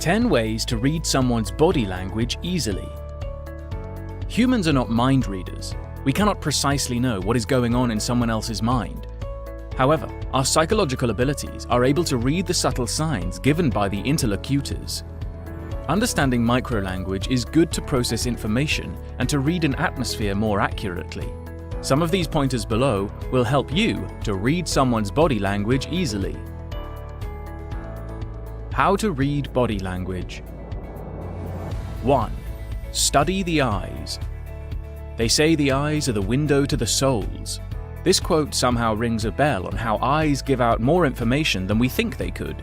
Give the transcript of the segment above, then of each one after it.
10 ways to read someone's body language easily. Humans are not mind readers. We cannot precisely know what is going on in someone else's mind. However, our psychological abilities are able to read the subtle signs given by the interlocutors. Understanding microlanguage is good to process information and to read an atmosphere more accurately. Some of these pointers below will help you to read someone's body language easily. How to read body language. 1. Study the eyes. They say the eyes are the window to the souls. This quote somehow rings a bell on how eyes give out more information than we think they could.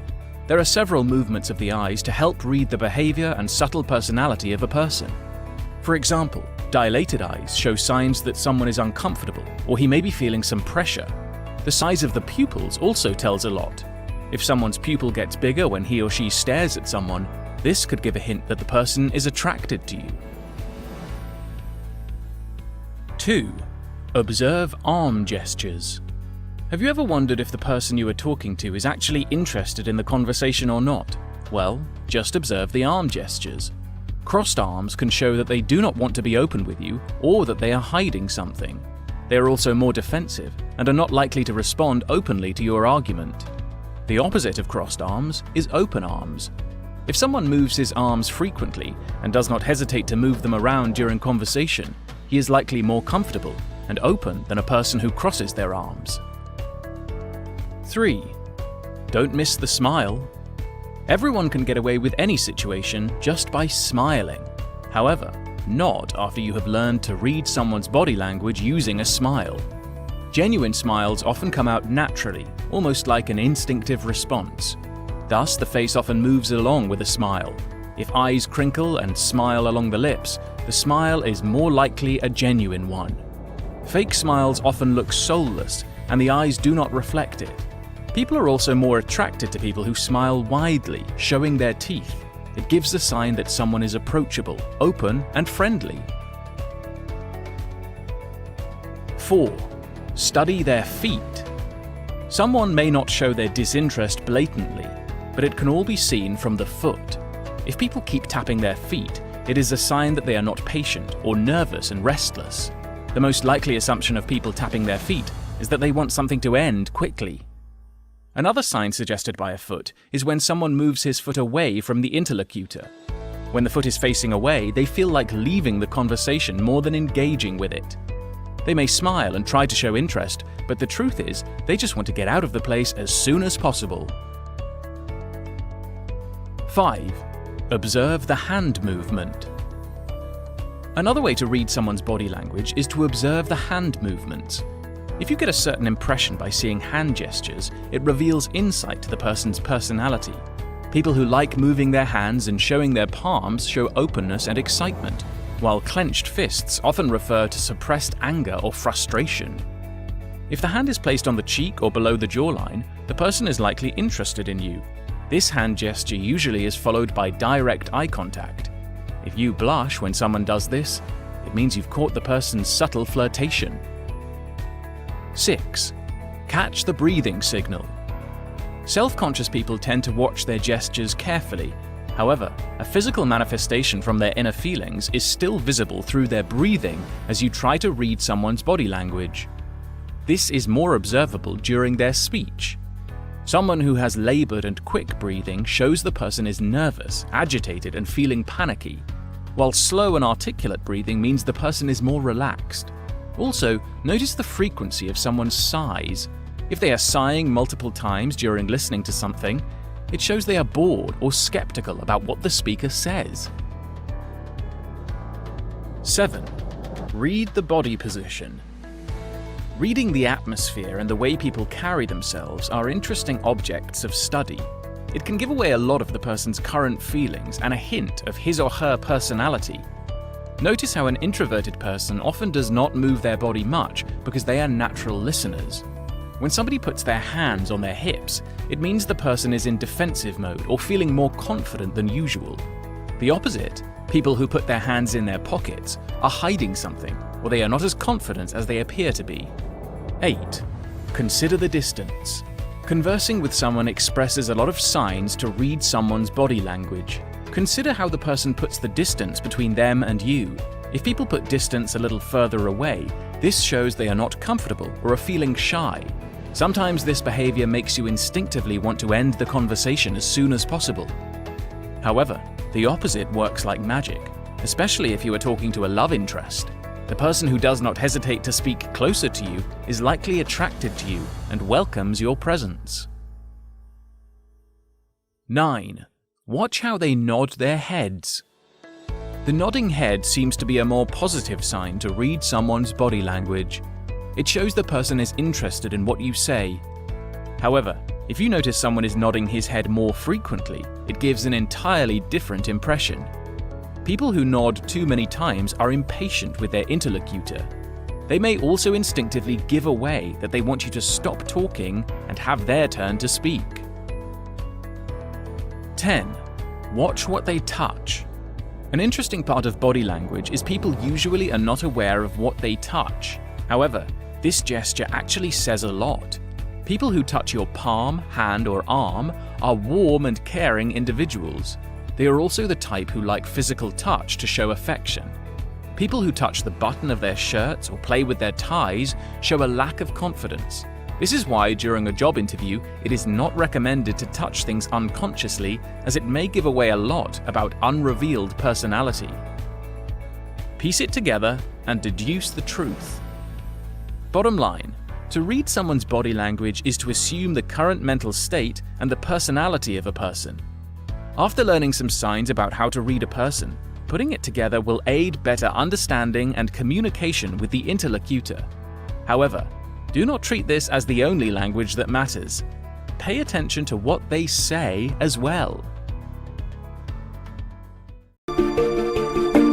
There are several movements of the eyes to help read the behavior and subtle personality of a person. For example, dilated eyes show signs that someone is uncomfortable or he may be feeling some pressure. The size of the pupils also tells a lot. If someone's pupil gets bigger when he or she stares at someone, this could give a hint that the person is attracted to you. 2. Observe arm gestures. Have you ever wondered if the person you are talking to is actually interested in the conversation or not? Well, just observe the arm gestures. Crossed arms can show that they do not want to be open with you or that they are hiding something. They are also more defensive and are not likely to respond openly to your argument. The opposite of crossed arms is open arms. If someone moves his arms frequently and does not hesitate to move them around during conversation, he is likely more comfortable and open than a person who crosses their arms. 3. Don't miss the smile. Everyone can get away with any situation just by smiling. However, not after you have learned to read someone's body language using a smile. Genuine smiles often come out naturally, almost like an instinctive response. Thus, the face often moves along with a smile. If eyes crinkle and smile along the lips, the smile is more likely a genuine one. Fake smiles often look soulless, and the eyes do not reflect it. People are also more attracted to people who smile widely, showing their teeth. It gives a sign that someone is approachable, open, and friendly. 4. Study their feet. Someone may not show their disinterest blatantly, but it can all be seen from the foot. If people keep tapping their feet, it is a sign that they are not patient or nervous and restless. The most likely assumption of people tapping their feet is that they want something to end quickly. Another sign suggested by a foot is when someone moves his foot away from the interlocutor. When the foot is facing away, they feel like leaving the conversation more than engaging with it. They may smile and try to show interest, but the truth is, they just want to get out of the place as soon as possible. 5. Observe the hand movement. Another way to read someone's body language is to observe the hand movements. If you get a certain impression by seeing hand gestures, it reveals insight to the person's personality. People who like moving their hands and showing their palms show openness and excitement, while clenched fists often refer to suppressed anger or frustration. If the hand is placed on the cheek or below the jawline, the person is likely interested in you. This hand gesture usually is followed by direct eye contact. If you blush when someone does this, it means you've caught the person's subtle flirtation. 6. Catch the breathing signal. Self-conscious people tend to watch their gestures carefully. However, a physical manifestation from their inner feelings is still visible through their breathing as you try to read someone's body language. This is more observable during their speech. Someone who has labored and quick breathing shows the person is nervous, agitated, and feeling panicky, while slow and articulate breathing means the person is more relaxed. Also, notice the frequency of someone's sighs. If they are sighing multiple times during listening to something, it shows they are bored or skeptical about what the speaker says. 7. Read the body position. Reading the atmosphere and the way people carry themselves are interesting objects of study. It can give away a lot of the person's current feelings and a hint of his or her personality. Notice how an introverted person often does not move their body much because they are natural listeners. When somebody puts their hands on their hips, it means the person is in defensive mode or feeling more confident than usual. The opposite, people who put their hands in their pockets, are hiding something, or they are not as confident as they appear to be. 8. Consider the distance. Conversing with someone expresses a lot of signs to read someone's body language. Consider how the person puts the distance between them and you. If people put distance a little further away, this shows they are not comfortable or are feeling shy. Sometimes this behavior makes you instinctively want to end the conversation as soon as possible. However, the opposite works like magic, especially if you are talking to a love interest. The person who does not hesitate to speak closer to you is likely attracted to you and welcomes your presence. 9. Watch how they nod their heads. The nodding head seems to be a more positive sign to read someone's body language. It shows the person is interested in what you say. However, if you notice someone is nodding his head more frequently, it gives an entirely different impression. People who nod too many times are impatient with their interlocutor. They may also instinctively give away that they want you to stop talking and have their turn to speak. 10. Watch what they touch. An interesting part of body language is people usually are not aware of what they touch. However, this gesture actually says a lot. People who touch your palm, hand, or arm are warm and caring individuals. They are also the type who like physical touch to show affection. People who touch the button of their shirts or play with their ties show a lack of confidence. This is why during a job interview, it is not recommended to touch things unconsciously, as it may give away a lot about unrevealed personality. Piece it together and deduce the truth. Bottom line, to read someone's body language is to assume the current mental state and the personality of a person. After learning some signs about how to read a person, putting it together will aid better understanding and communication with the interlocutor. However, do not treat this as the only language that matters. Pay attention to what they say as well.